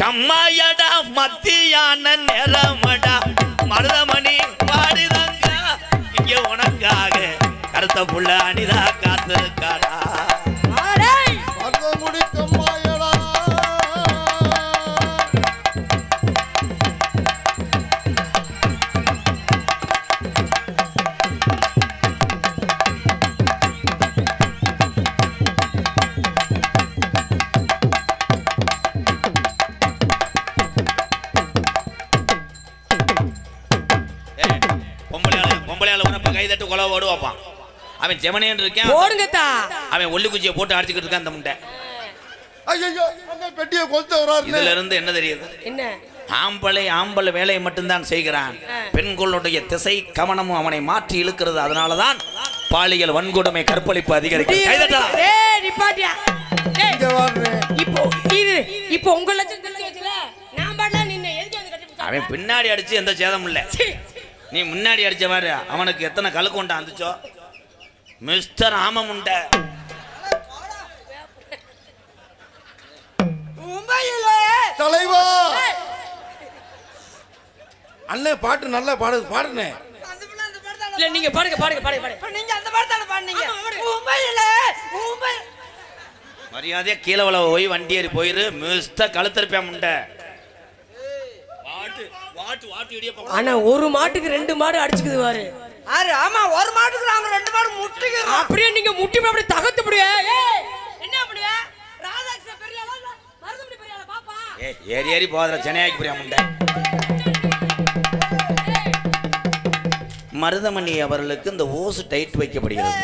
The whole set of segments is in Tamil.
கம்மாயடா மத்தியான நேரமடா மருதமணி பாடுதாங்க இங்க உனக்காக கருத்த புள்ள அனிதா காத்திருக்காடா கைதட்டு கொலை ஓடுவாப்பான் அவன் ஜெமனியன் இருக்கான் போடுங்கத்தா அவன் ஒல்லி குச்சியை போட்டு அடிச்சுக்கிட்டு இருக்கான் அந்த முண்டை ஐயோ அந்த பெட்டியை கொளுத்த வராரு இதுல இருந்து என்ன தெரியுது என்ன ஆம்பளை வேலையை மட்டும்தான் செய்கிறான் பெண்களுடைய திசை கவனமும் அவனை மாற்றி இழுக்கிறது அதனாலதான் பாலியல் வன்கொடுமை கற்பழிப்பு அதிகரிக்கும் கைதட்டா டேய் நிப்பாட்டியா இங்க வாங்க இப்போ உங்க லட்சம் தெரிஞ்சு வச்சல நான் பாடல நின்னு எதுக்கு வந்து கட்டி அவன் பின்னாடி அடிச்சு எந்த சேதமும் இல்ல நீ முன்னாடி அடிச்ச மாதிரி அவனுக்கு எத்தனை கலக்கு உண்டா வந்துச்சோ மிஸ்டர் ஆமமுண்ட தலைவா அண்ணே பாட்டு நல்லா பாடுனே இல்ல நீங்க பாடுங்க நீங்க அந்த பாடத்தால பாடுனீங்க மரியாதையா கீழே வள போய் வண்டி ஏறி போயிரு மிஸ்டர் கழுத்தரிப்பா முண்டை ஆனா ஒரு மாட்டுக்கு 2 மாடு அடிச்சுக்குது பாரு ஆமா ஒரு மாட்டுக்கு நாங்க 2 மாடு முட்டிக்கிறோம் அப்படியே நீங்க முட்டி அப்படி தகத்து முடியே என்ன பண்ணுவ ராதாகிருஷ்ண பெரியாளா மருதமணி பெரியாளா பாப்பா ஏறி போதற சென்னைக்கு பிரியா முண்டை மருதமணி அவர்களுக்கு இந்த ஓசு டைட் வைக்கப்படுகிறது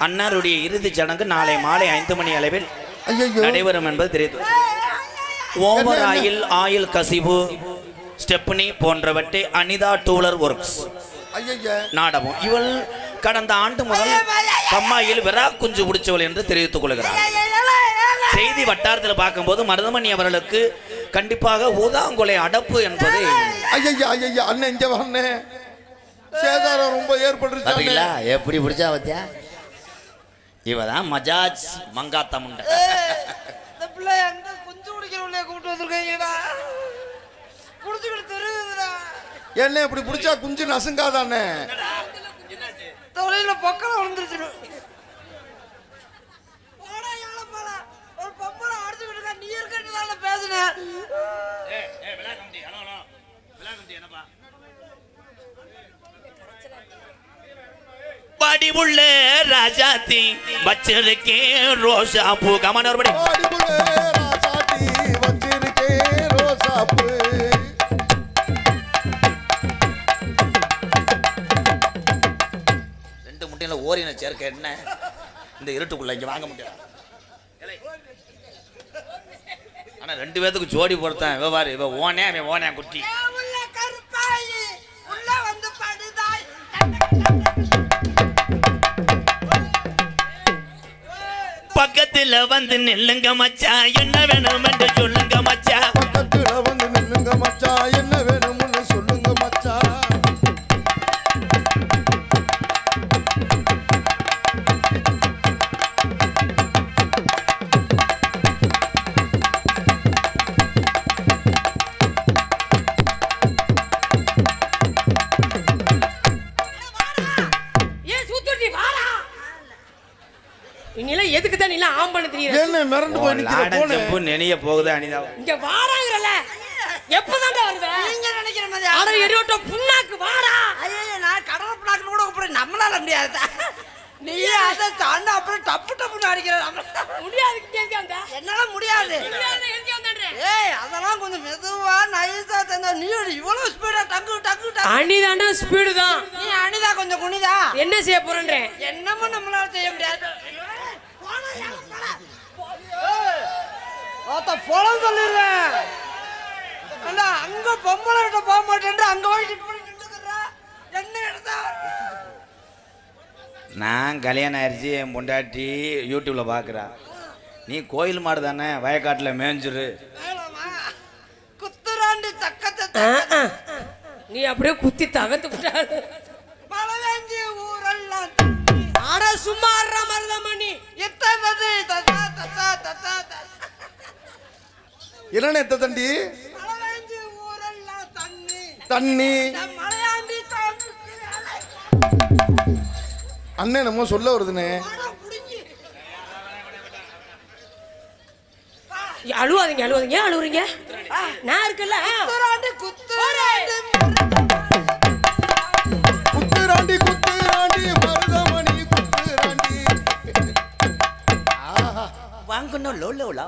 அன்னாருடைய இறுதிச் சடங்கு நாளை மாலை 5 மணி அளவில் நடைபெறும் என்பது தெரியுது ஓவர் ஆயில் கசிவு ஸ்டெப்னி போன்றவற்றை அனிதா டூலர் ஒர்க்ஸ் நாடகம் இவள் கடந்த ஆண்டு முதல் கம்மாயில் விரா குஞ்சு பிடிச்சவள் என்று தெரிவித்துக் கொள்கிறார் செய்தி வட்டாரத்தில் பார்க்கும்போது மருதமணி அவர்களுக்கு கண்டிப்பாக ஊதாங்குலை அடப்பு என்பது அண்ணன் இங்க வரனே சேதாரம் ரொம்ப ஏற்பட்டுருச்சு எப்படி பிடிச்சா பத்தியா இவதான் மஜாஜ் மங்காத்த முண்டை இந்த பிள்ளை அங்க குஞ்சு பிடிக்கிறவளே கூப்பிட்டு வந்திருக்கீங்கடா என்ன இப்படி பிடிச்சா குஞ்சு நசுங்காதானே தொலைல பக்கம் விழுந்துருச்சு ஒரு பொம்பளை அடிச்சுக்கிட்டு இருக்கா நீ இருக்கிறதால பேசுனேன் பாடி உள்ள ராஜாத்தி வச்சிருக்கேன் ரோசா பூ கமனோர் படி ராஜாத்தி வச்சிருக்கேன் ரோசா பூ ஓரின சேர்க்க என்ன இந்த இருட்டுக்குள்ள இங்க வாங்க முடியாது ஆனா 2 பேத்துக்கு ஜோடி பொறுத்தான் இவ பாரு இவ ஓனே அவன் ஓனே குட்டி பக்கத்துல வந்து நில்லுங்க மச்சா என்ன வேணும் என்று சொல்லுங்க மச்சா பக்கத்துல வந்து நில்லுங்க மச்சா என்ன வேணும்னு சொல்லுங்க மச்சா எதுக்கு தான் நீல ஆம்பள தெரியுது என்ன மிரண்டு போய் நிக்கிற போனே நெனிய போகுது அனிதா இங்க வாராங்கறல எப்பதான் வருவ நீங்க நினைக்கிற மாதிரி ஆட எரியோட்ட புண்ணாக்கு வாடா ஐயே நான் கடல புண்ணாக்கு கூட அப்புறம் நம்மளால முடியாது நீ அத தாண்ட அப்புறம் டப்புன்னு அடிக்கிற முடியாது கேட்காங்க என்னால முடியாது எதுக்கு வந்தறே ஏய் அதெல்லாம் கொஞ்சம் மெதுவா நைஸா தந்த நீ இவ்வளவு ஸ்பீடா டக்கு அனிதானா ஸ்பீடு தான் நீ அனிதா கொஞ்சம் குனிதா என்ன செய்ய போறேன்றே என்னமோ நம்மளால செய்ய முடியாது பொலம் சொல்லிடுறேன் அங்க பொம்பளை கிட்ட போக மாட்டேன் அங்க என்ன எடுத்தா நான் கல்யாணம் ஆயிடுச்சு என் பொண்டாட்டி யூடியூப்ல பாக்குறா நீ கோயில் மாடு தானே வயக்காட்டுல மேஞ்சிரு குத்துராண்டி தக்கத்தை நீ அப்படியே குத்தி தகத்து விட்டாரு பலவேஞ்சி ஊரெல்லாம் ஆட சும்மா ஆடுற மருதமணி எத்தனை என்னண்ணே எத்த தண்டி மலையாண்டி ஊரெல்லாம் தண்ணி தண்ணி மலையாண்டி அண்ணே நம்ம சொல்ல வருதுண்ணே. அழுவாதீங்க அழுவாதீங்க அழுவுறீங்க நான் இருக்கல. குத்துராண்டி குத்துராண்டி மருதமணி குத்துராண்டி. வாங்கணும் லோ லோ லோ.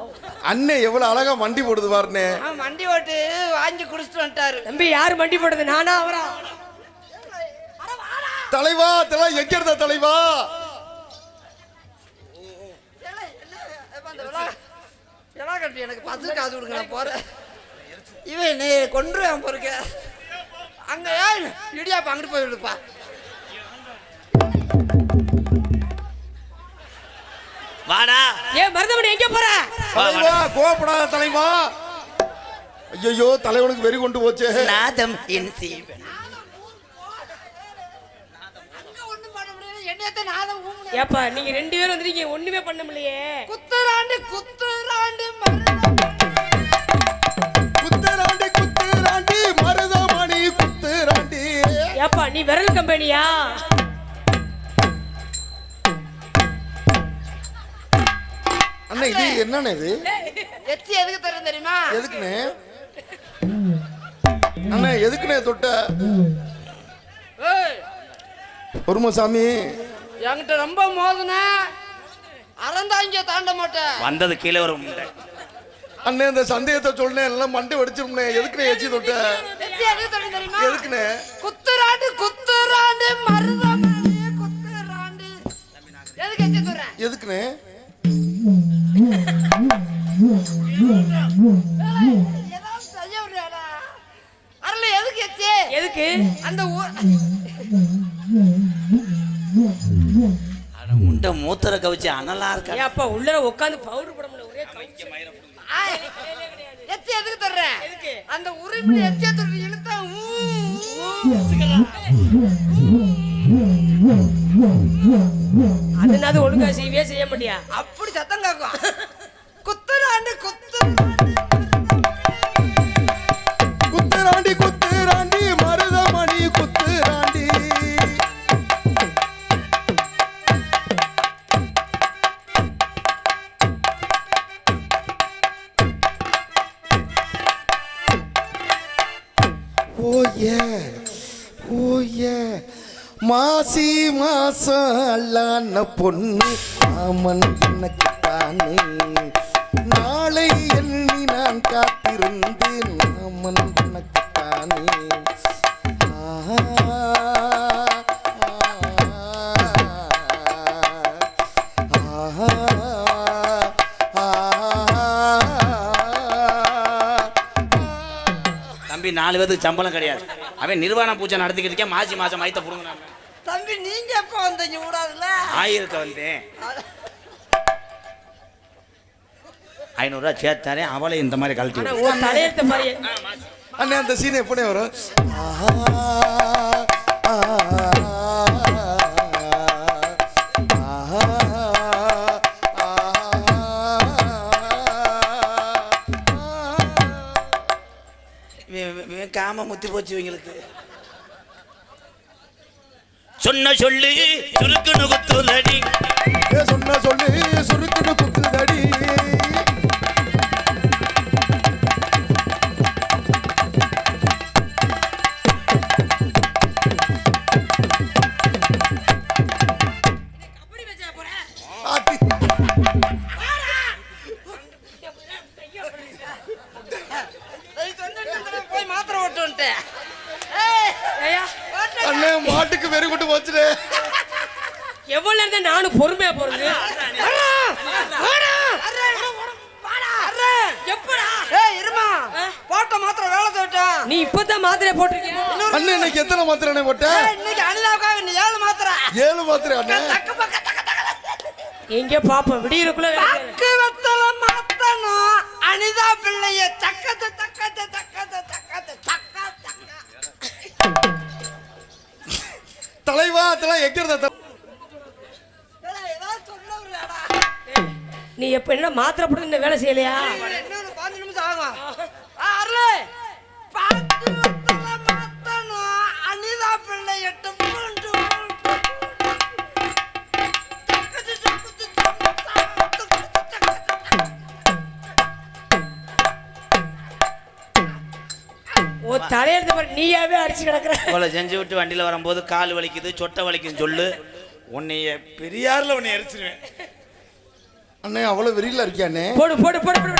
அண்ணே எவ்வளவு அழகா வண்டி போடுது பாருண்ணே. வண்டி ஓட்டு வாங்கி குடிச்சிட்டு வந்துட்டாரு. தம்பி யாரு வண்டி போடுறது நானா அவரா? தலைவா தலை எங்க இருந்த தலைவா? எனக்கு பசு காசு கொடுங்க நான் போறேன். இவன் நீ கொன்றுவேன் பொறுக்க. அங்க ஏன் இடியாப்பா அங்கிட்டு போய் விடுப்பா. வாடா. ஏன் மருதமணி எங்க போற? தலைவா கோபப்படாத தலைவா. ஐயோ தலைவனுக்கு வெறி கொண்டு போச்சே. நாதம் என் சீவன். ஏப்பா நீங்க 2 பேரும் வந்துட்டீங்க ஒண்ணுமே பண்ண முடியலையே. குத்துராண்டி குத்துராண்டி குத்துராண்டி குத்துராண்டி மருதமணி குத்துராண்டி. ஏப்பா நீ விரல் கம்பெனியா? அண்ணா இது என்னண்ணே இது? எச்சி எதுக்கு தரும் தெரியுமா? எதுக்குண்ணே அண்ணா எதுக்குண்ணே தொட்ட? பொறுமசாமி என்கிட்ட ரொம்ப மோதுன அறந்தாங்க தாண்ட மாட்டேன். வந்தது கீழே வரும். அண்ணே இந்த சந்தேகத்தை சொன்னேன் எல்லாம் மண்டை வெடிச்சிரும்னே. எதுக்குண்ணே எச்சி தொட்ட? எச்சி எதுக்கு தரும் தெரியுமா? எதுக்குண்ணே? குத்துராண்டி குத்துராண்டி மருதமணி குத்துராண்டி. எதுக்கு எச்சி தர்றேன்? எதுக்குண்ணே? ஏதாவது செய்ய விடுறாடா. அருள் எதுக்கு எச்சி? எதுக்கு? அந்த முண்டை மூத்தரை கவிச்சு அனலா இருக்கா. ஏப்பா உள்ள உட்காந்து பவுடர் போட முடியல ஒரே கவுச்சு. எச்சி எதுக்கு தர்றேன்? எதுக்கு? அந்த உரிமை எச்சியை தர்றேன் இழுத்தா அதனால ஒழுங்கா செய்யவே செய்ய முடியா. அப்படி சத்தம் கேட்கும். குத்துராண்டி குத்துராண்டி குத்துராண்டி குத்துராண்டி மருதமணி குத்துராண்டி. ஓயே மாசி மாசம் அல்லான பொண்ணு ஆமன் எனக்கு தானே. நாளை எண்ணி நான் காத்திருந்தேன் ஆமன் எனக்கு தானே. தம்பி 4 பேருக்கு சம்பளம் கிடையாது. அவன் நிர்வாண பூஜை நடத்திக்கிட்டு இருக்கேன். மாசி மாசம் மைத்த புடுங்க. தம்பி நீங்க எப்ப வந்தீங்க கூடாதுல்ல? ஆயிரக்க வந்தேன். 500 ரூபா சேர்த்தாரே அவளை இந்த மாதிரி கழட்டி ஆனா ஓ தலையெடுத்த பாரு. அண்ணே அந்த சீன் எப்பனே வரும்? காம முத்தி போச்சு இவங்களுக்கு. சொன்ன சொல்லு சுருக்குன்னு குத்துதடி. சொன்ன சொல்லு சுருக்குன்னு குத்துதடி. போய் மாத்திரை ஓட்டு வந்துட்டேன். அண்ணே மாட்டுக்கு வெறி கொண்டு போச்சுடே. எவ்வளவு நேரம் நானும் பொறுமையா போறது. போட்ட மாத்திரை வேலை தோட்டம். நீ இப்பதான் மாத்திரை போட்டிருக்கீங்க. அண்ணே இன்னைக்கு எத்தனை மாத்திரை அண்ணே போட்ட? இன்னைக்கு அனிதாவுக்காக நீ 7 மாத்திரை. 7 மாத்திரை அண்ணே. எங்க பாப்போம் விடியறக்குள்ள தக்கு வெத்தல மாத்தணும். அனிதா பிள்ளைய தக்கத்த தக்கத்த தக்கத்த தக்கத்த தக்க தக்க. தலைவா அதெல்லாம் எங்க இருந்த? ஏதாவது சொல்ல விடுறாடா. நீ எப்ப என்ன மாத்திரை போட்டு இந்த வேலை செய்யலையா? இன்னும் 5 நிமிஷம் ஆகும். ஓ தலையெடுத்து பாரு, நீயாவே அடிச்சு கிடக்குற. இவ்வளோ செஞ்சு விட்டு வண்டியில் வரும்போது கால் வலிக்குது சொட்டை வலிக்குன்னு சொல்லு, உன்னைய பெரியாரில் உன்னை எரிச்சிருவேன். அண்ணே அவ்வளவு வெறியில இருக்கியாண்ணே? போடு போடு போடு போடு.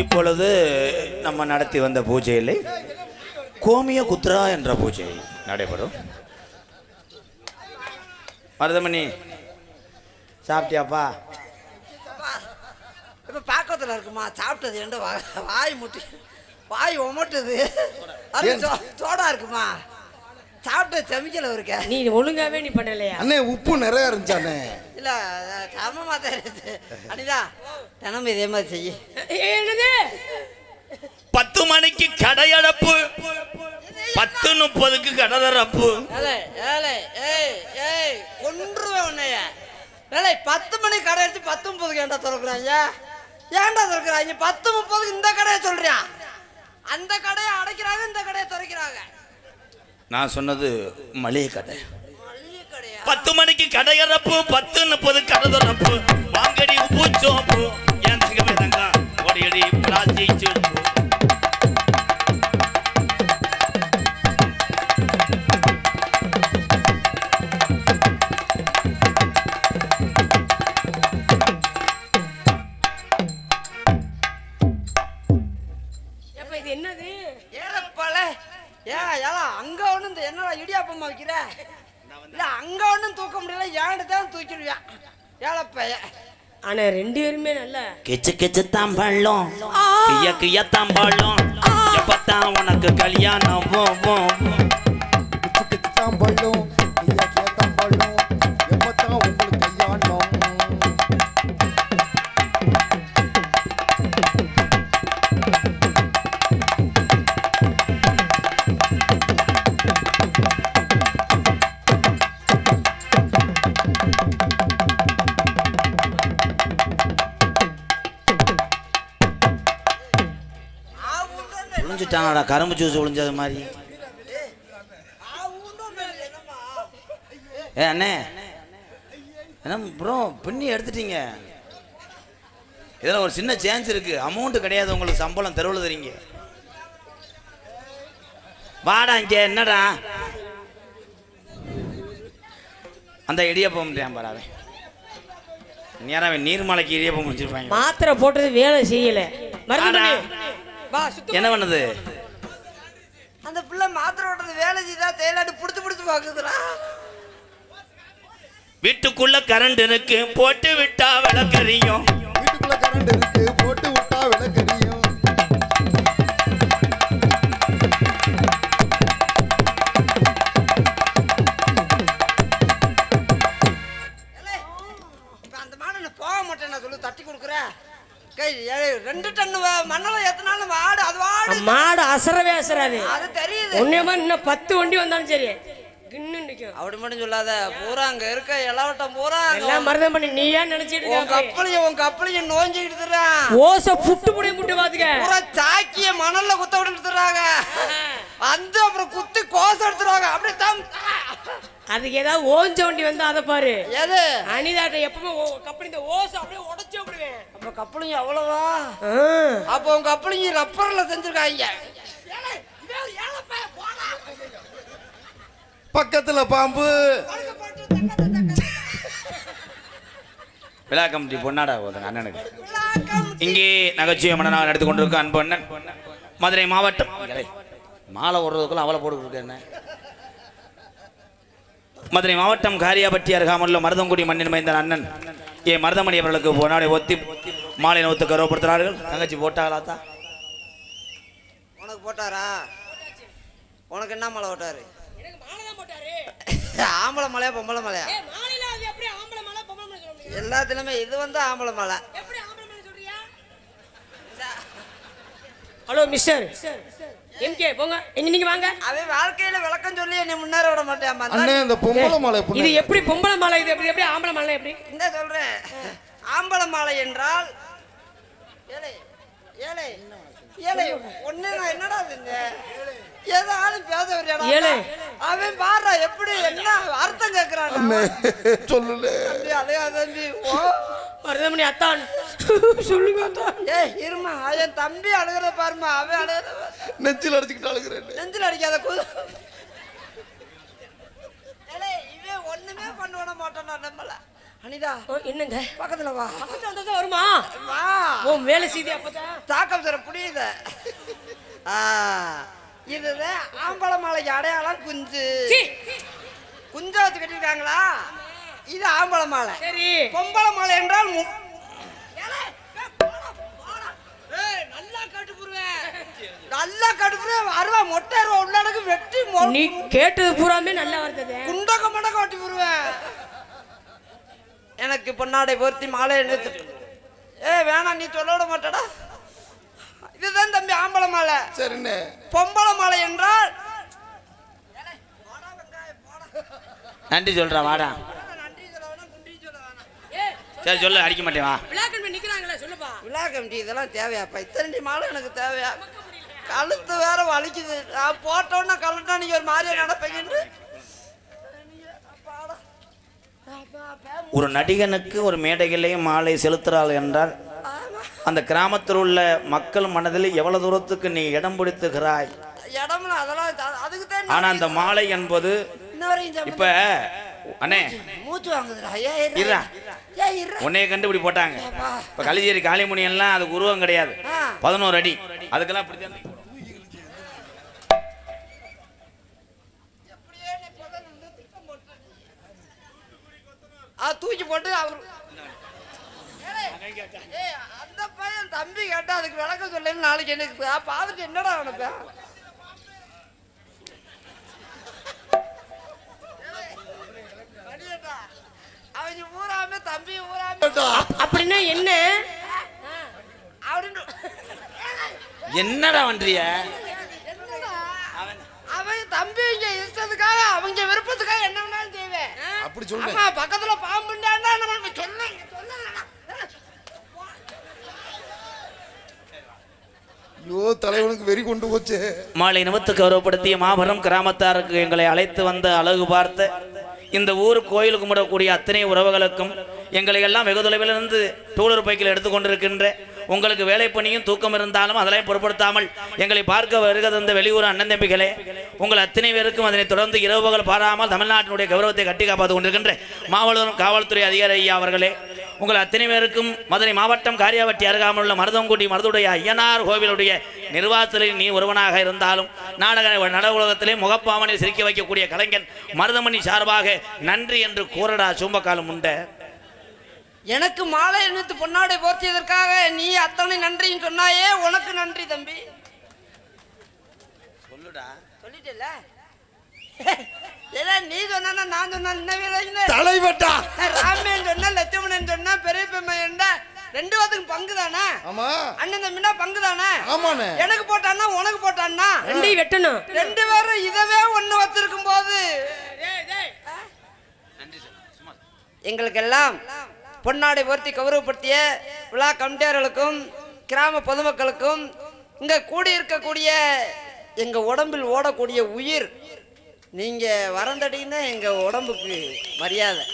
இப்பொழுது நம்ம நடத்தி வந்த பூஜையில் கோமிய குத்ரா என்ற பூஜை நடைபெறும். மருதமணி சாப்பிட்டியாப்பா? இப்ப பாக்கத்துல இருக்குமா சாப்பிட்டது எந்த வாய் முட்டி வாய் ஒமட்டுது. சோடா இருக்குமா சாப்பிட்ட செமிக்கல இருக்க. நீ ஒழுங்காவே நீ பண்ணலையா? அண்ணே உப்பு நிறைய இருந்துச்சானே? இல்ல சமமா தான் இருந்துச்சு. அனிதா தினமும் இதே மாதிரி செய்ய. என்னது 10 மணிக்கு கடையடப்பு, 10:30க்கு கடதரப்பு. கொன்றுவேன் உன்னைய. 10 மணி கடை எடுத்து 10:30க்கு ஏன்டா திறக்குறாங்க? ஏன்டா திறக்குறாங்க? 10:30க்கு இந்த கடையை சொல்றியான். அந்த கடையை அடைக்கிறாங்க, இந்த கடையை திறக்கிறாங்க. நான் சொன்னது மளிகை கடை. 10 10 மணிக்கு கடையறப்பு, 10:30 கடதரப்பு. வாங்கடி உப்பு சோப்பு, ஏன் தங்கமே தங்கா ஓடியடி பிளாஸ்டிக் சோப்பு. இது என்னது? ஏழப்பல அங்க ஒண்ணு இந்த என்னடா இடியாப்பமா வைக்கிற? இல்ல அங்க ஒண்ணும் தூக்க முடியல, ஏன்ட்டு தான் தூக்கிடுவியா ஏழப்பைய. ஆனா 2 பேருமே நல்ல கிச்சு கிச்சு தாம்பாளம், கிய கிய தாம்பாளம். எப்பத்தான் உனக்கு கல்யாணம்? தாம்பாளம் தாம்பாளம் எப்பத்தான் உங்களுக்கு கல்யாணம்? விழிஞ்சிட்டானடா, கரும்பு ஜூஸ் விழிஞ்சது மாதிரி. அண்ணே என்ன ப்ரோ பின்னி எடுத்துட்டீங்க? இதில் ஒரு சின்ன சேஞ்ச் இருக்கு. அமௌண்ட் கிடையாது உங்களுக்கு, சம்பளம் தெருவில் தரீங்க. வாடா இங்கே. என்னடா அந்த இடியப்பம் பாராவே நேரம் நீர்மலைக்கு இடியப்பம் முடிச்சிருப்பாங்க. மாத்திரை போட்டது வேலை செய்யல. மருதமணி வா சுத்து. என்ன பண்ணுது அந்த பிள்ளை? மாத்திரை ஓட்டது வேலை செய்தா தேலாட்டு புடிச்சு புடிச்சு பாக்குதுடா. வீட்டுக்குள்ள கரண்ட் இருக்கு, போட்டு விட்டா விளக்கறியும். வீட்டுக்குள்ள கரண்ட் இருக்கு, போட்டு விட்டா விளக்கறியும். இப்ப அந்த மாடு போக மாட்டேன் சொல்லு, தட்டி கொடுக்குற. 2 டன் மண்ணல ஏத்தினாலும் வாடு, அது வாடு. மாடு அசரவே அசராது, அது தெரியுது. ஒன்னே மாதிரி இன்னும் 10 வண்டி வந்தாலும் சரி கின்னு நிக்கும். அப்படி மட்டும் சொல்லாத. பூரா அங்க இருக்க இளவட்டம் பூரா எல்லாம் மருதமணி நீ ஏன் நினைச்சிட்டு இருக்க? உன் கப்பலையும் நோஞ்சிக்கிட்டு ஓசை புட்டு புடி முட்டு பாத்துக்க. பூரா சாக்கிய மணல்ல குத்த விட்டுறாங்க. வந்து அப்புறம் குத்தி கோசம் எடுத்துருவாங்க. அப்படியே தம். அதுக்கு ஏதாவது ஓஞ்ச வண்டி வந்து அதை பாரு. எது அனிதாட்ட எப்பவுமே கப்பல் இந்த ஓசை அப்படியே உடைச்சு விடுவேன். அப்ப கப்பலையும் அவ்வளவா? அப்ப உங்க கப்பலையும் ரப்பர்ல செஞ்சிருக்காங்க. பக்கத்துல பாம்பு. விழா கமிட்டி பொன்னாடா போதுங்க அண்ணனுக்கு. இங்கே நகைச்சுவை மன்னனாக நடத்தி கொண்டிருக்க அன்பு அண்ணன் மதுரை மாவட்டம். மாலை ஓடுறதுக்குள்ள அவளை போட்டு என்ன மதுரை மாவட்டம் காரியாபட்டி அருகாமுள்ள மருதங்குடி மண்ணின் மைந்த அண்ணன் ஏ மருதமணி அவர்களுக்கு பொன்னாடை ஒத்தி மாலை நோத்து கௌரவப்படுத்துகிறார்கள். தங்கச்சி போட்டாங்களாத்தா? உனக்கு போட்டாரா? உனக்கு என்ன மலை போட்டாரு? ஆம்பளை மலையா பொம்பளை மலையா? எல்லாத்துலயுமே இது வந்து ஆம்பளை மலை. ஹலோ மிஸ்டர் எம்கே போங்க எங்க நீங்க வாங்க. அவன் வாழ்க்கையில விளக்கம் சொல்லி என்னை முன்னேற விட மாட்டேன். அண்ணே இந்த பொம்பளை மாலை இது எப்படி பொம்பளை மாலை, இது எப்படி எப்படி ஆம்பளை மாலை எப்படி? இந்த சொல்றேன், ஆம்பளை மாலை என்றால் ஏலே ஏலே ஏலே ஒண்ணு நான் என்னடா செஞ்ச ஏதாலும் பேச வரையாடா ஏலே அவன் பாடுறா எப்படி என்ன அர்த்தம் கேட்கிறான் சொல்லல தம்பி அலையா தம்பி ஓ மருதமணி அத்தான் சொல்லுங்க அத்தான். ஏய் இருமா என் தம்பி அழுகிறத பாருமா அவன் அழுகிறத நெஞ்சில் அடிச்சுக்கிட்டு அழுகிறேன் நெஞ்சில் அடிக்காத குது ஏலே இவன் ஒண்ணுமே பண்ண விட மாட்டானா நம்மள. அனிதா என்னங்க பக்கத்துல வா பக்கத்துல வந்தா தான் வருமா? வா ஓ வேலை செய்தி அப்பதான் தாக்கம் தர புரியுத. இதுதான் ஆம்பளை மாலைக்கு அடையாளம் குஞ்சு. குஞ்ச வச்சு கட்டிருக்காங்களா? இது ஆம்பளை மாலை. சரி பொம்பளை மாலை என்றால் நல்லா கட்டுப்புருவேன் அருவா மொட்டை அருவா உள்ளடக்கு வெட்டி நீ கேட்டது பூராமே நல்லா வருது. குண்டக்க மடக்க வெட்டி புருவேன். எனக்கு பொன்னாடை பொருத்தி மாலை நிறுத்து. வேணாம் நீ சொல்ல விட மாட்டடா. இதுதான் தம்பி ஆம்பளை மாலை. சரிண்ணே. பொம்பளை மாலை என்றால் நன்றி சொல்றா வாடா. சரி சொல்லு, அடிக்க மாட்டேன் வா. நிக்கிறாங்களே சொல்லுப்பா. விழா கமிட்டி இதெல்லாம் தேவையாப்பா? இத்தனை மாலை எனக்கு தேவையா? கழுத்து வேற வலிக்குது. நான் போட்டோன்னா கழுட்டா நீங்க ஒரு மாதிரியா நடப்பீங்கன்னு. ஒரு நடிகனுக்கு ஒரு மேடையிலேயே மாலை செலுத்துறாள் என்றால் அந்த கிராமத்தில் உள்ள மக்கள் மனதில் எவ்வளவு தூரத்துக்கு நீ இடம் பிடித்துகிறாய். இடம்ல அதெல்லாம் அதுக்கு தான். ஆனா அந்த மாலை என்பது இப்ப அண்ணே மூச்சு வாங்குதுடா. இருடா, உன்னைய கண்டு இப்படி போட்டாங்க. இப்ப கலிஜேரி காளிமுனி எல்லாம் அதுக்கு உருவம் கிடையாது, 11 அடி. அதுக்கெல்லாம் இப்படி தூக்கி போட்டு அவர் அந்த பையன் தம்பி கேட்டா அதுக்கு விளக்கம் சொல்ல நாளைக்கு எனக்கு பார்த்துட்டு என்னடா உனக்கு அவங்க ஊராமே தம்பி ஊராமே அப்படின்னா என்ன அப்படின்னு என்னடா பண்றிய? அவங்க தம்பி இங்க இஷ்டத்துக்காக அவங்க விருப்பத்துக்காக என்ன வேணாலும் செய்வேன். அப்படி சொல்லுங்க. அம்மா பக்கத்துல பாம்புண்டாண்டா நம்ம சொல்லுங்க. ஐயோ தலைவனுக்கு வெறி கொண்டு போச்சு. மாலை நிமித்து கௌரவப்படுத்திய மாபெரும் கிராமத்தாருக்கு எங்களை அழைத்து வந்து அழகு பார்த்த இந்த ஊர் கோயில் கும்பிடக்கூடிய அத்தனை உறவுகளுக்கும் எங்களை எல்லாம் வெகு தொலைவிலிருந்து டூலர் பைக்கில் எடுத்துக்கொண்டிருக்கின்ற உங்களுக்கு வேலை பணியும் தூக்கம் இருந்தாலும் அதெல்லாம் பொருட்படுத்தாமல் எங்களை பார்க்க வருக தந்த வெளியூர் அண்ணன் தம்பிகளே, உங்கள் அத்தனை பேருக்கும் அதனை தொடர்ந்து இரவு பகல் பாராமல் தமிழ்நாட்டினுடைய கௌரவத்தை கட்டி காப்பாற்றிக் கொண்டிருக்கின்ற மாவட்ட காவல்துறை அதிகாரி ஐயா அவர்களே, உங்கள் அத்தனை பேருக்கும் மதுரை மாவட்டம் காரியாவட்டி அருகாமல் உள்ள மருதங்குடி மருதுடைய ஐயனார் கோவிலுடைய நிர்வாகத்தில் நீ ஒருவனாக இருந்தாலும் நட உலகத்திலே முகப்பாமனை சிரிக்க வைக்கக்கூடிய கலைஞன் மருதமணி சார்பாக நன்றி என்று கூறடா சூம்பக்காலம் உண்ட. எனக்கு மாலை எண்ணத்து பொன்னாடை போர்த்தியதற்காக நீ அத்தனை நன்றின்னு சொன்னாயே, உனக்கு நன்றி தம்பி. சொல்லுடா. சொல்லிட்டல நீ சொன்னா நான் சொன்ன தலைவட்டா ராமன் சொன்ன லட்சுமணன் சொன்ன பெரிய பெம்மையண்டா 2 பேத்துக்கு பங்கு தானே? ஆமா. அண்ணன் தம்பினா பங்கு தானே? ஆமாண்ணே. எனக்கு போட்டான்னா உனக்கு போட்டான்னா 2 வெட்டணும். 2 பேரும் இதவே ஒண்ணு வச்சிருக்கும் போது எங்களுக்கெல்லாம் பொன்னாடை போர்த்தி கௌரவப்படுத்திய விழா கமிட்டியாளர்களுக்கும் கிராம பொதுமக்களுக்கும் இங்க கூடியிருக்கக்கூடிய எங்க உடம்பில் ஓடக்கூடிய உயிர் நீங்க வரந்தடிங்கன்னா எங்க உடம்புக்கு மரியாதை.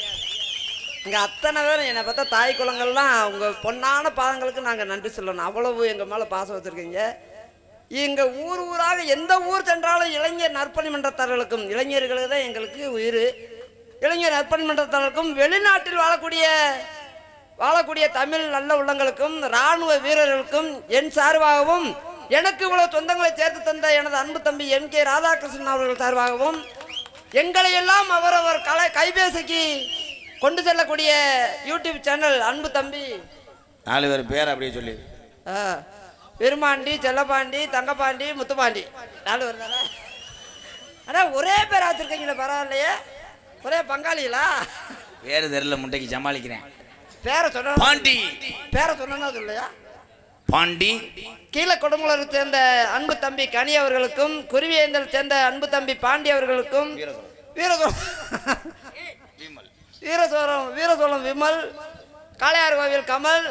இங்க அத்தனை பேரும் என்னை பார்த்தா தாய் குளங்கள்லாம் உங்க பொன்னான பாதங்களுக்கு நாங்க நன்றி சொல்லணும். அவ்வளவு எங்க மேல பாசம் வச்சிருக்கீங்க. எங்க ஊர் ஊராக எந்த ஊர் சென்றாலும் இளைஞர் நற்பணி மன்றத்தார்களுக்கும் இளைஞர்களுக்கு தான் எங்களுக்கு உயிர். இளைஞர் நற்பணி மன்றத்தார்களுக்கும் வெளிநாட்டில் வாழக்கூடிய தமிழ் நல்ல உள்ளங்களுக்கும் இராணுவ வீரர்களுக்கும் என் சார்பாகவும் எனக்கு இவ்வளவு சொந்தங்களை சேர்த்து தந்த எனது அன்பு தம்பி MK ராதாகிருஷ்ணன் அவர்கள் சார்பாகவும் எங்களை எல்லாம் அவரவர் கைபேசிக்கு கொண்டு செல்லக்கூடிய யூடியூப் சேனல் அன்பு தம்பி 4 பேர் பேர் அப்படியே சொல்லி பெருமாண்டி, செல்லப்பாண்டி, தங்கப்பாண்டி, முத்துப்பாண்டி 4 பேர் தானே? ஆனால் ஒரே பேர் ஆச்சிருக்கீங்களே, பரவாயில்லையே. ஒரே பங்காளிகளா? பேரு தெரியல, முட்டைக்கு சமாளிக்கிறேன். பேரை சொன்ன பாண்டி, பேரை சொன்னா சொல்லையா? பாண்டி கீழே கொடுமலூரை சேர்ந்த அன்பு தம்பி கனி அவர்களுக்கும் குருவியேந்தல் சேர்ந்த அன்பு தம்பி பாண்டி அவர்களுக்கும் வீரசோழம் விமல் காளையார் கோவில் கமல்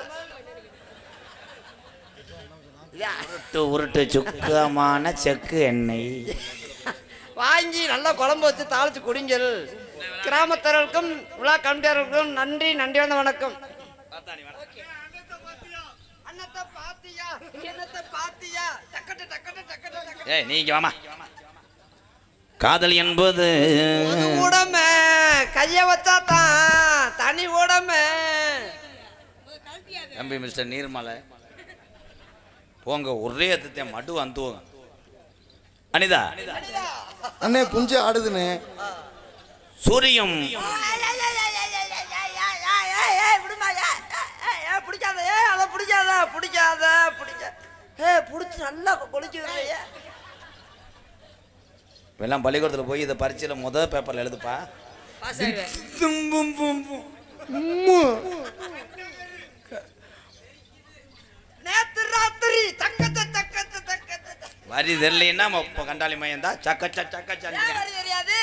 உருட்டு உருட்டு சுக்கமான செக்கு எண்ணெய் வாங்கி நல்லா குழம்பு வச்சு தாளிச்சு குடிங்கள். கிராமத்தர்களுக்கும் விழா கமிட்டியாளர்களுக்கும் நன்றி நன்றியான வணக்கம். ஏய் நீங்க வாமா. காதல் என்பது உடமை கைய வச்சா தான் தனி உடமை. தம்பி மிஸ்டர் நீர்மலை போங்க, ஒரே அத்தத்தை மடு வந்துவோங்க. அனிதா அண்ணே குஞ்சு ஆடுதுண்ணே. சூரியம் எல்லாம் பள்ளிக்கூடத்தில் போய் இதை பரீட்சையில் முதல் பேப்பரில் எழுதுப்பா. வரி தெரியலன்னா இப்போ கண்டாளி மையம் தான் சக்கச்சா தெரியாது.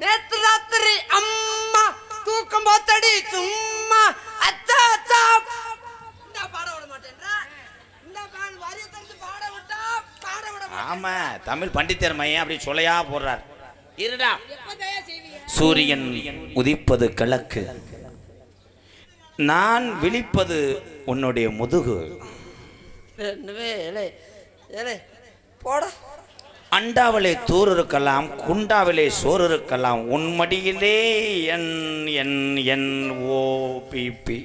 நேத்து ராத்திரி அம்மா தூக்கம் போத்தடி சும்மா அச்சா அச்சா இந்த பாட விட மாட்டேன்றா. இந்த வரிய தந்து பாட விட்டா பாட விட மாட்டேன். ஆமா, தமிழ் பண்டிதர் மையம் அப்படி சொல்லையா போடுறார். இருடா. சூரியன் உதிப்பது கிழக்கு, நான் விழிப்பது உன்னுடைய முதுகு. போட அண்டாவிலே தூர் இருக்கலாம், குண்டாவிலே சோறு இருக்கலாம், உன் மடியிலே என் என் என் ஓ பி பி.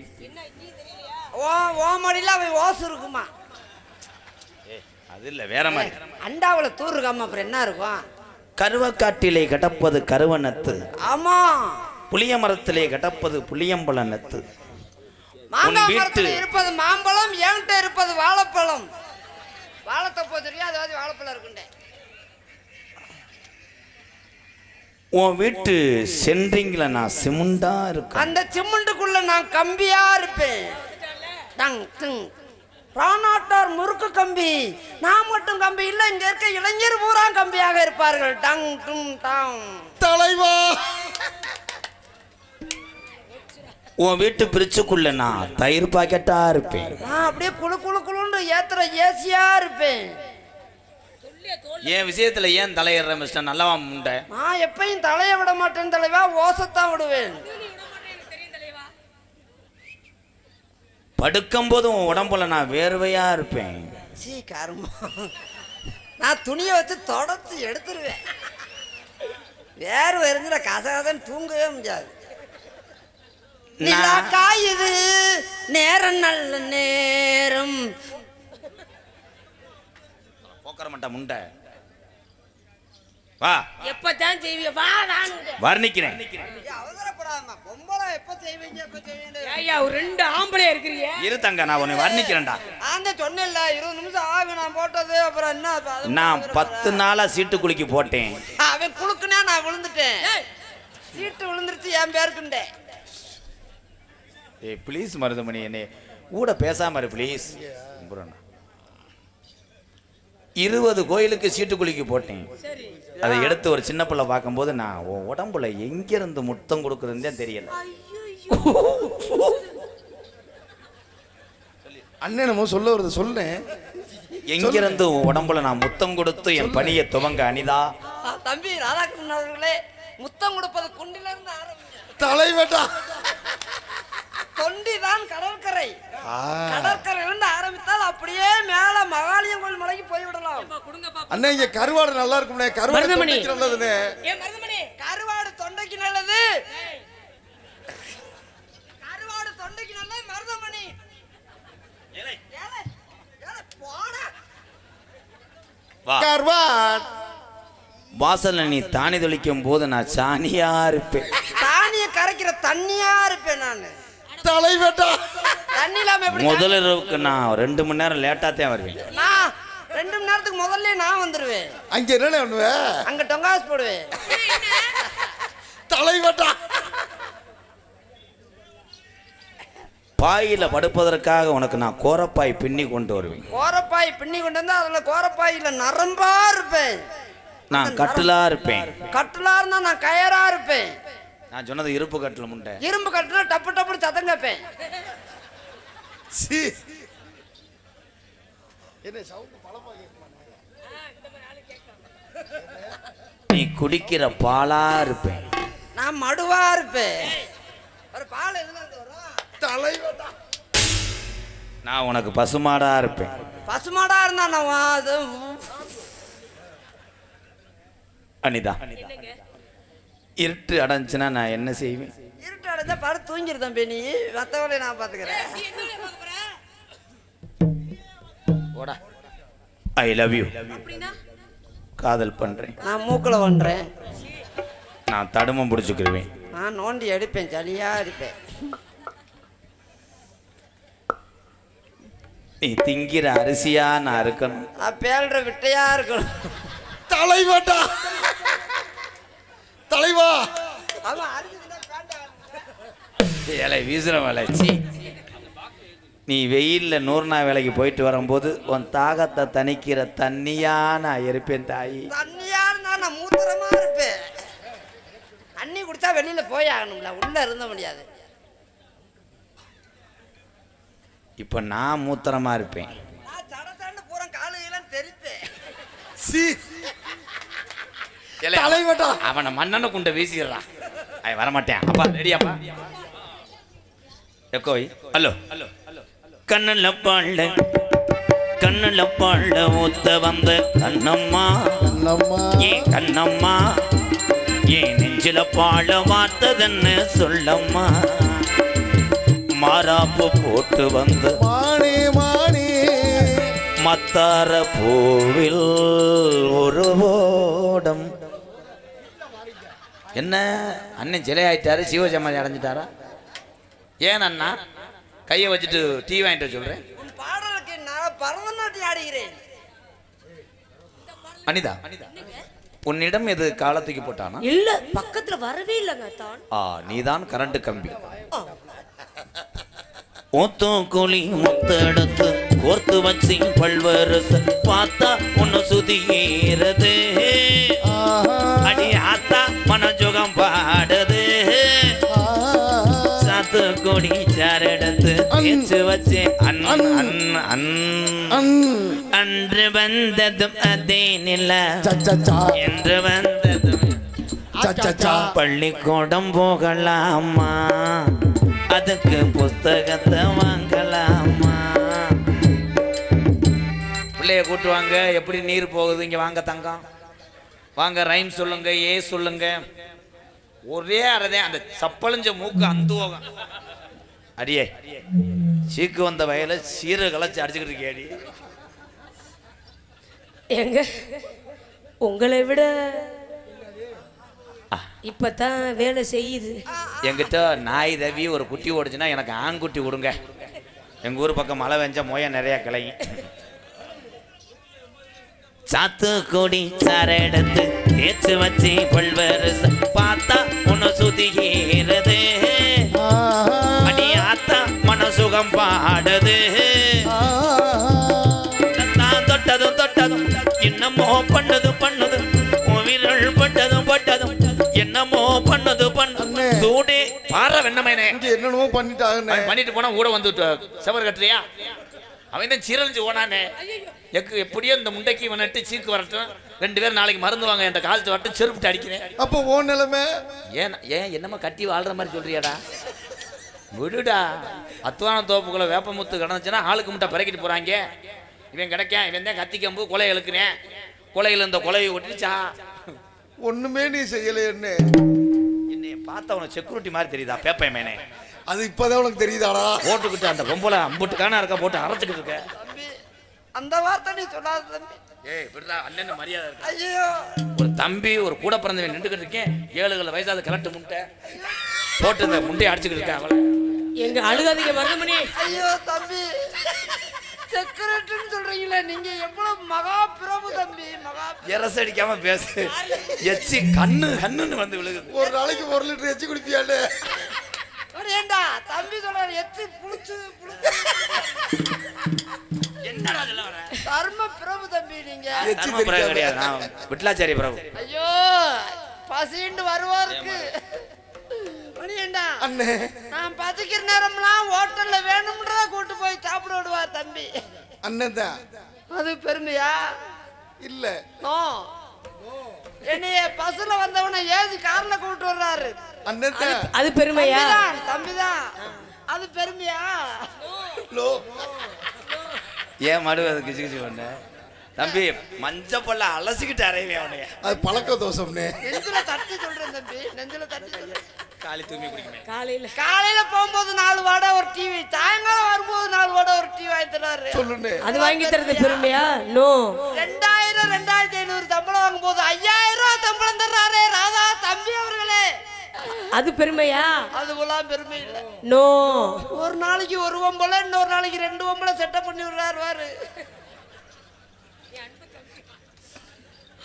ஓ மடியில அவன் ஓசு இருக்குமா? அது இல்லை, வேற மாதிரி. அண்டாவுல தூர் இருக்காம அப்புறம் என்ன இருக்கும்? கருவக்காட்டிலே கிடப்பது கருவனத்து, ஆமா. புளிய மரத்திலே கிடப்பது புளியம்பழ நத்து. மாங்காய் மரத்துல இருப்பது மாம்பழம், என்கிட்ட இருப்பது வாழைப்பழம். வாழைத்தப்போ தெரியும், அதாவது வாழைப்பழம் இருக்குண்டே. உன் வீட்டு சென்றிங்கில நான் சிமுண்டா இருக்கேன், அந்த சிமுண்டுக்குள்ள நான் கம்பியா இருப்பேன். டங் டிங் ராணாட்டார் முறுக்கு கம்பி, நான் மட்டும் கம்பி இல்ல, இங்க இருக்க இளைஞர் பூரா கம்பியாக இருப்பார்கள். டங் டும் டாங். தலைவா உன் வீட்டு பிரிச்சுக்குள்ள நான் தயிர் பாக்கெட்டா இருப்பேன், நான் அப்படியே குளு குளு குளுன்னு ஏத்துற ஏசியா இருப்பேன். என் விஷயத்துல ஏன் தலையிடுற மிஸ்டர் நல்லவா முண்டை? நான் எப்பயும் தலைய விட மாட்டேன் தலைவா, ஓசத்தான் விடுவேன். படுக்கும் போது உன் உடம்புல நான் வேர்வையா இருப்பேன். சீ கருமா, நான் துணியை வச்சு தொடச்சு எடுத்துருவேன். வேர்வை எரிஞ்சுட கசகசன்னு தூங்கவே முடியாது. காயுது நேரம் நல்ல நேரம். போக்கற மாட்டா முண்டை, வா. எப்பதான் செய்வீங்க? வா, நான் வர்ணிக்கிறேன். அவசரப்படாம பொம்பளை எப்ப செய்வீங்க எப்ப செய்வீங்க? ஐயா, ஒரு ரெண்டு ஆம்பளை இருக்கிறீங்க. இரு தங்க, நான் உன்னை வர்ணிக்கிறேன்டா. அந்த சொன்னேன்ல 20 நிமிஷம் ஆகும் நான் போட்டது. அப்புறம் என்ன? நான் 10 நாளா சீட்டு குலுக்கி போட்டேன். அவன் குலுக்குனா நான் விழுந்துட்டேன். சீட்டு விழுந்துருச்சு என் பேருக்குண்டே. ஏய் ப்ளீஸ் மருதமணி, என்னை கூட பேசாம இரு ப்ளீஸ். 20 கோயிலுக்கு சீட்டு குலுக்கி போட்டேன். அதை எடுத்து ஒரு சின்ன பிள்ளை பார்க்கும்போது நான் உன் உடம்புல எங்கிருந்து முத்தம் கொடுக்குறதுன்னு தெரியல. அண்ணன் நம்ம சொல்ல வருது சொல்லேன். எங்கிருந்து உன் உடம்புல நான் முத்தம் கொடுத்து என் பணியை துவங்க அனிதா. தம்பி ராதாகிருஷ்ணன் அவர்களே, முத்தம் கொடுப்பது குண்டில இருந்து ஆரம்பிங்க. தலைவட்டா தொண்டிதான் கடற்கரை. கடற்கரையிலிருந்து ஆரம்பித்தால் அப்படியே மேல மகாலியம் கோயில் மலைக்கு போய்விடலாம். அண்ணே இங்க கருவாடு நல்லா இருக்கும்னே. கருவாடு தொண்டைக்கு நல்லதுனே. கருவாடு தொண்டைக்கு நல்லது. கருவாடு தொண்டைக்கு நல்லது மருதமணி. கருவாடு வாசல்ல நீ தானி தொளிக்கும் போது நான் சாணியா இருப்பேன். தானிய கரைக்கிற தண்ணியா இருப்பேன் நான். தலைவட்டா தண்ணி இல்லாம எப்படி? முதல் இரவுக்கு நான் 2 மணி நேரம் லேட்டா தான் வருவேன். நான் 2 மணி நேரத்துக்கு முதல்ல நான் வந்துருவேன். அங்க என்ன பண்ணுவ? அங்க டொங்காஸ் போடுவேன். தலைவட்டா பாயில படுப்பதற்காக உனக்கு நான் கோரப்பாய் பின்னி கொண்டு வருவேன். கோரப்பாய் பின்னி கொண்டு வந்தா அதுல கோரப்பாயில நரம்பா இருப்பேன். நான் கட்டிலா இருப்பேன். கட்டிலா இருந்தா நான் கயரா இருப்பேன். நான் சொன்னது இருப்பு கட்டில முண்டை. இரும்பு கட்டில டப்பு டப்புன்னு சத்தம் கேட்பேன். நீ குடிக்கிற பாலா இருப்பேன். நான் மடுவா இருப்பேன். ஒரு பால் எதுல இருந்து வரும்? தலைவா. நான் உனக்கு பசுமாடா இருப்பேன். பசுமாடா இருந்தா நான் அது அனிதா, இருட்டு அடைஞ்சுன்னா நான் என்ன செய்வேன்? இருட்டு அடைஞ்சா பாரு தூங்கிரு தம்பி. நீ மத்தவளை நான் பாத்துக்கிறேன். I love you. காதல் பண்றேன். நான் மூக்குல பண்றேன். நான் தடுமம் பிடிச்சுக்கிருவேன். நான் நோண்டி அடிப்பேன். ஜலியா அடிப்பேன். நீ திங்கிற அரிசியா நான் இருக்கணும். நான் பேல்ற விட்டையா இருக்கணும். தலைவாட்டா. தலைவா. அவன் அரிசி தின்னா பேண்டா. ஏழை வீசுற வேலைச்சி. நீ வெயில்ல 100 நாள் வேலைக்கு போயிட்டு வரும்போது உன் தாகத்தை தணிக்கிற தண்ணியா நான் இருப்பேன் தாயி. தண்ணியா இருந்தா நான் மூத்திரமா இருப்பேன். தண்ணி குடிச்சா வெளியில போய் ஆகணும்ல, உள்ள இருந்த முடியாது. இப்ப நான் மூத்திரமா இருப்பேன். நான் சடசடன்னு பூரா காலையெல்லாம் தெரிப்பேன். தலைவட்டா. அவனை மண்ணெண்ண குண்ட வீசிடுறான். அவன் வரமாட்டேன். அப்பா ரெடியாப்பா? எக்கோய். Hello hello hello. கண்ணுல பாழ ஊத்த வந்த கண்ணம்மா, ஏன் கண்ணம்மா, ஏன் நெஞ்சில பாழ வார்த்ததன்னு சொல்லம்மா. மாறாப்பு போட்டு வந்து மானே மானே மத்தார பூவில் ஒரு ஓடம். என்ன அண்ணன் சிலை ஆயிட்டாரு, சிவசமாதி அடைஞ்சிட்டாரா? ஏன் அண்ணா கையை வச்சுட்டு டீ வாங்கிட்டு சொல்றேன்? உன் பாடலுக்கு நான் பரதநாட்டியம் ஆடுகிறேன். அனிதா, உன்னிடம் எது காலத்துக்கு போட்டானா? இல்ல, பக்கத்துல வரவே இல்லங்க தான். நீதான் கரண்ட் கம்பி. ஒத்துக்குழி முத்தெடுத்து கோர்த்து வச்சு பல்வரசு பார்த்தா ஒன்னு சுதியேறது. அடி ஆத்தா மனஜோகம் பாடுது. சாத்து கொடி சாரெடுத்து தேச்சு வச்சு அன்று வந்ததும் அதே நில என்று வந்ததும் பள்ளிக்கூடம் போகலாமா, அதுக்கு புஸ்தகத்தை வாங்கலாமா. பிள்ளைய கூட்டுவாங்க. எப்படி நீர் போகுது இங்க வாங்க தங்கம், வாங்க ரைம் சொல்லுங்க, ஏ சொல்லுங்க. ஒரே அறதே அந்த சப்பளிஞ்ச மூக்கு அந்துவோகம். அடியே சீக்கு வந்த வயல சீர களைச்சு அடிச்சுக்கிட்டு இருக்கேடி. எங்க உங்களை விட இப்பதான் வேலை செய்யுது. என்கிட்ட நாய் தவி ஒரு குட்டி ஓடுச்சுன்னா எனக்கு ஆண்குட்டி கொடுங்க. எங்க ஊர் பக்கம் மழை வெஞ்சா மோய நிறைய கிளையும். சாத்து கொடி சார எடுத்து தேச்சு வச்சு பல்வரசு பார்த்தா உன்னை சுதிகிறது. அடி ஆத்தா மனசுகம் பாடுது. நான் தொட்டதும் தொட்டதும் என்னமோ பண்ணது பண்ணது, விரல் பட்டதும் பட்டதும் என்னமோ பண்ணது பண்ணது. சூடே பாரு வெண்ணமேனே, என்னென்னமோ பண்ணிட்டாங்க. பண்ணிட்டு போனா கூட வந்து செவர் கட்டுறியா? அவன் தான் சீரழிஞ்சு ஓனானே. எப்படியோ இந்த முண்டைக்கு இவன் நட்டு சீக்கு வரட்டும், 2 பேரும் நாளைக்கு மருந்து வாங்க என்ற காலத்து வரட்டும், செருப்பிட்டு அடிக்கிறேன். அப்போ ஓ நிலைமை ஏன் என்னமா கட்டி வாழ்ற மாதிரி சொல்றியாடா? விடுடா. அத்துவான தோப்புக்குள்ள வேப்பமுத்து கிடந்துச்சுன்னா ஆளுக்கு முட்டை பறக்கிட்டு போறாங்க. இவன் கிடைக்க இவன் தான் கத்தி கம்பு கொலை இழுக்கிறேன். கொலையில் இந்த கொலையை ஒட்டிச்சா ஒண்ணுமே நீ செய்யல. என்னை பார்த்தா உனக்கு செக்யூரிட்டி மாதிரி தெரியுதா? பேப்பை மேனே, அது இப்பதான் உனக்கு தெரியுதாடா? போட்டுக்கிட்டு அந்த பொம்பளை அம்புட்டு காணா இருக்க போட்டு அரைச்சிக்கிட்டு இருக்க. அந்த வார்த்தை நீ சொல்லாத தம்பி. ஏய் விடுறா, அண்ணன் மரியாதை இருக்கு. ஐயோ, ஒரு தம்பி ஒரு கூட பிறந்தவன் நின்றுக்கிட்டு இருக்கேன். 7 வயசாவது கிளட்டு முட்டை போட்டு இந்த முண்டையை அடிச்சுக்கிட்டு இருக்கேன். அவளை எங்க அழுகாதீங்க மருதமணி. ஐயோ தம்பி, செக்ரட்டரின்னு சொல்றீங்களே நீங்க, எவ்வளவு மகா பிரபு தம்பி. மகா எரச அடிக்காம பேசு. எச்சி கண்ணுன்னு வந்து விழுகுது. ஒரு நாளைக்கு 1 லிட்டர் எச்சி குடிப்பியாண்டு. ஏண்டா தம்பி தம்பி சொல்றாரு எத்தி புடிச்சு என்னடா இதெல்லாம் வர தர்ம பிரபு தம்பி நீங்க தர்ம பிரபு கிடையாது, நான் விட்லாச்சாரி பிரபு. ஐயோ பசிண்டு வருவாருக்கு மணியண்டா அண்ணே நான் பசிக்கிற நேரம்லாம் ஹோட்டல்ல வேணும்ன்றத கூட்டு போய் சாப்பிட விடுவார் தம்பி. அண்ணன் தான் அது பெருமையா இல்ல. நோ என்னைய பஸ்ல வந்தவன ஏசி கார்ல கூட்டு வர்றாரு. அண்ணன் தான் அது பெருமையா? தம்பிதான் அது பெருமையா? லோ ஏன் மடு அது கிச்சு கிச்சு பண்ண தம்பி? மஞ்ச பொல்ல அலசிக்கிட்டு அறையவே அவனைய. அது பழக்க தோஷம்னே. நெஞ்சில தட்டி சொல்றேன் தம்பி, நெஞ்சில தட்டி சொல்றேன். காலி தூமி குடிக்குமே. காலையில போகும்போது 4 வாடை ஒரு டிவி, சாயங்காலம் வரும்போது 4 வாடை ஒரு டிவி வாங்கி தராரு. சொல்லுண்ணே. அது வாங்கி தரது பெருமையா? நோ. 2000 2500 சம்பளம் வாங்கும்போது 5000 ரூபாய் சம்பளம் தர்றாரு ராதா தம்பி அவர்களே. அது பெருமையா? அதுவெல்லாம் பெருமை இல்ல. நோ. ஒரு நாளைக்கு ஒரு ஒம்பளை, இன்னொரு நாளைக்கு 2 ஒம்பளை செட்டப் பண்ணி விடுறாரு.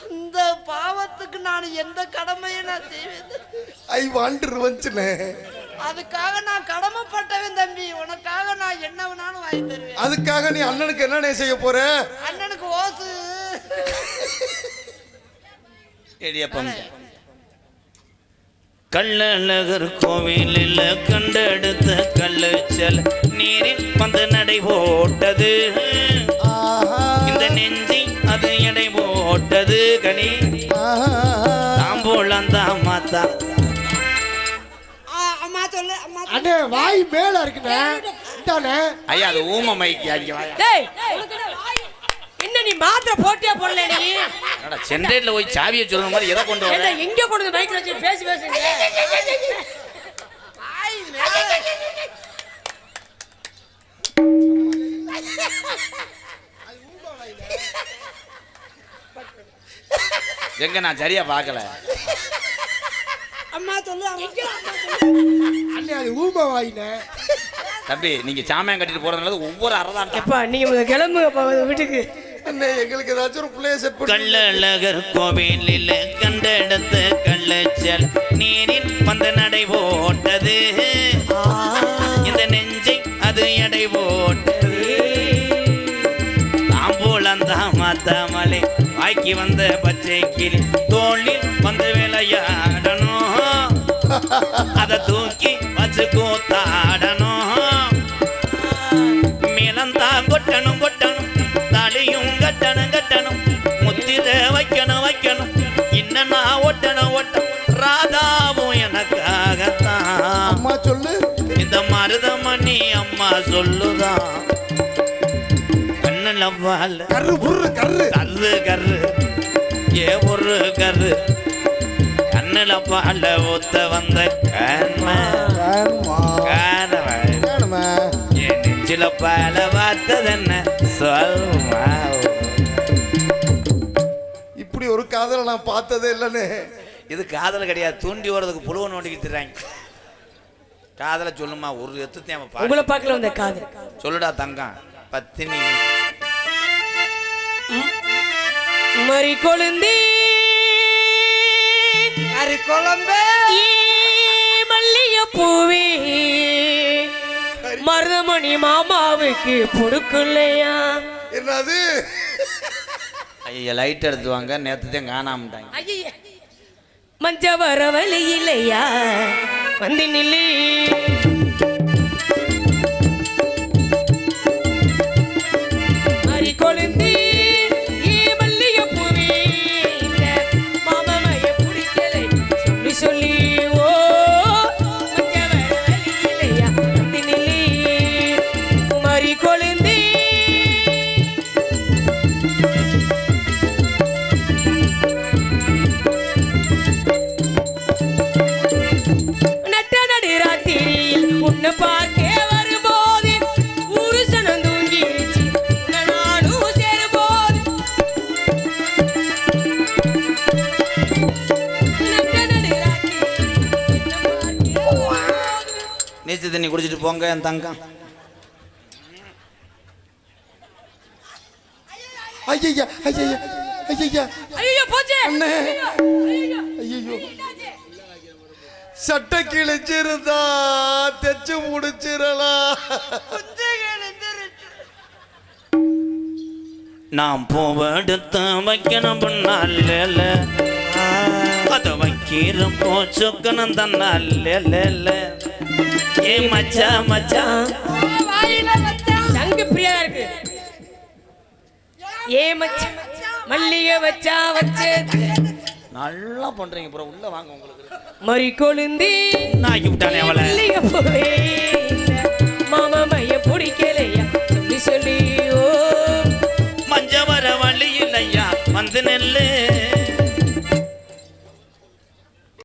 அந்த பாவத்துக்கு நான் எந்த கடமையை நான் செய்வேன்? ஐ வாண்ட் ரிவெஞ்ச்னே. அதுக்காக நான் கடமைப்பட்டவன் தம்பி. உனக்காக நான் என்ன வேணாலும் வாங்கி தருவேன். அதுக்காக நீ அண்ணனுக்கு என்னண்ணே செய்ய போற? அண்ணனுக்கு ஓசு எடியப்பம். கள்ளழகர் கோவிலில் கண்டெடுத்த கள்ளச்சல் நீரில் வந்து நடை போட்டது. இந்த நெஞ்சி அது எடை போட்டது கனி தாம்போலம் தான் மாத்தா. அம்மா சொல்லு அம்மா. அண்ணே வாய் மேல இருக்குண்ணே. இதானே ஐயா அது ஊம மைக்கு அடிக்க வாயா. டேய் என்ன நீ மாத்திரை போட்டியா போடல நீ? என்னடா சென்ட்ரேட்ல போய் சாவியை சொல்லுற மாதிரி எதை கொண்டு வர? என்ன எங்க கொண்டு வந்து மைக்ல வச்சு பேசி பேசுங்க? ஐ மேல எங்க நான் சரியா பார்க்கல. அம்மா சொல்லு அண்ணே அது ஊம வாயினே. தம்பி நீங்க சாமியம் கட்டிட்டு போறதுனால ஒவ்வொரு அறதான். எப்பா நீங்க கிளம்புங்க வீட்டுக்கு. அண்ணே எங்களுக்கு ஏதாச்சும் ஒரு பிள்ளைய செட் பண்ணு. கள்ளழகர் கோவிலில் கண்டெடுத்த கள்ளச்சல் நீரில் வந்து நடை போட்டது. இந்த நெஞ்சை அது எடை போட்டது. தாம்பூலம் தான் மாத்தாமலை வாய்க்கு வந்த பச்சை கிளி தோளில் வந்து விளையாடணும். அதை தூக்கி வச்சு கூத்தாடணும். மேலந்தா கொட்டணும் கொட்டணும், தாலியும் கட்டணும் கட்டணும், முத்திர வைக்கணும் வைக்கணும், இன்னும் நான் ஒட்டணும் ஒட்டணும். ராதாவும் எனக்காகத்தான். அம்மா சொல்லு. இந்த மருதமணி அம்மா சொல்லுதான். கண்ணுல பால் கர்ரு புர்ரு கர்ரு கர்ரு கர்ரு ஏ ஒரு கர்ரு. கண்ணுல பால ஊத்த வந்த கண்மை காணுமா. என் நெஞ்சில பால வார்த்ததென்ன சொல்மா. இப்படி ஒரு காதலை நான் பார்த்ததே இல்லைண்ணே. இது காதல் கிடையாது, தூண்டி ஓடுறதுக்கு புழுவ நோண்டிக்கிட்டு திரிறாங்க. காதலை சொல்லுமா ஒரு எத்துத்தையும் உங்களை பார்க்கல வந்த காது. சொல்லுடா தங்கம் பத்தினி. மறி கொழுந்தி கறி குழம்பு மல்லிய பூவே மருதமணி மாமாவுக்கு பொறுக்கலையா? என்னது? ஐயா லைட் எடுத்து வாங்க, நேற்றுத்தையும் காணாமட்டாங்க. ஐயே மஞ்ச வர வழி இல்லையா? வந்து நில்லு. மறி கொழுந்தி மல்லிய பூவே இந்த மாமாவைய பிடிக்கலை சொல்லி சொல்லி. ஓ மஞ்ச வர வழி இல்லையா? வந்து நில்லு. மறி கொழுந்தி நட்ட நடுராத்திரியில் உன்னை பார்க்க வரும்போது ஊரு சனம் தூங்கிருச்சு. உன்னை நானும் சேரும்போது நட்ட நடுராத்திரியில் உன்னை பார்க்க வரும்போது. நீச்சல் தண்ணி குடிச்சிட்டு போங்க என் தங்கம். ஐயா ஐயா ஐயா ஐயோ போச்சு. அண்ணே. ஐயோ ஐயோ சட்டை கிழிச்சிருந்தா தைச்சு முடிச்சிடலாம். நாம் பூவெடுத்து வைக்கணும் பொண்ணால அதை வைக்கிற போச்சொக்கணும் தன்னால ஏ மச்சா மச்சா சங்கு பிரியா இருக்கு. ஏ மச்ச மல்லிகை வச்சா வச்சு நல்லா பண்றீங்க ப்ரோ. உள்ள வாங்க உங்களுக்கு மறி கொழுந்தி நான் விட்டானே அவளை மல்லிகை பூவே